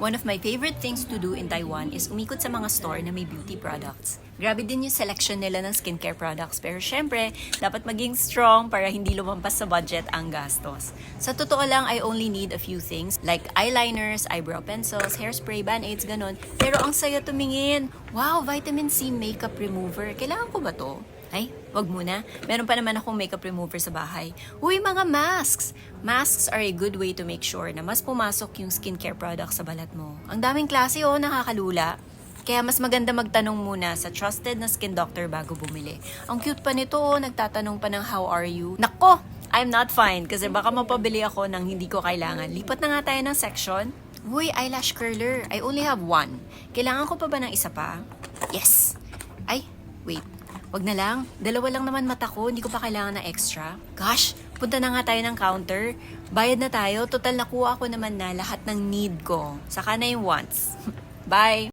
One of my favorite things to do in Taiwan is umikot sa mga store na may beauty products. Grabe din yung selection nila ng skincare products. Pero syempre, dapat maging strong para hindi lumampas sa budget ang gastos. Sa totoo lang, I only need a few things like eyeliners, eyebrow pencils, hairspray, band-aids, ganun. Pero ang saya tumingin. Wow, vitamin C makeup remover. Kailangan ko ba to? Ay, wag muna. Meron pa naman akong makeup remover sa bahay. Uy, mga masks! Masks are a good way to make sure na mas pumasok yung skincare products sa balat mo. Ang daming klase nakakalula. Kaya mas maganda magtanong muna sa trusted na skin doctor bago bumili. Ang cute pa nito, nagtatanong pa ng how are you. Nako! I'm not fine kasi baka mapabili ako ng hindi ko kailangan. Lipat na nga tayo ng section. Uy, eyelash curler. I only have one. Kailangan ko pa ba ng isa pa? Yes! Ay, wait. Wag na lang. Dalawa lang naman mata ko. Hindi ko pa kailangan ng extra. Gosh, punta na nga tayo ng counter. Bayad na tayo. Total nakuha ko naman na lahat ng need ko. Saka na yung wants. Bye!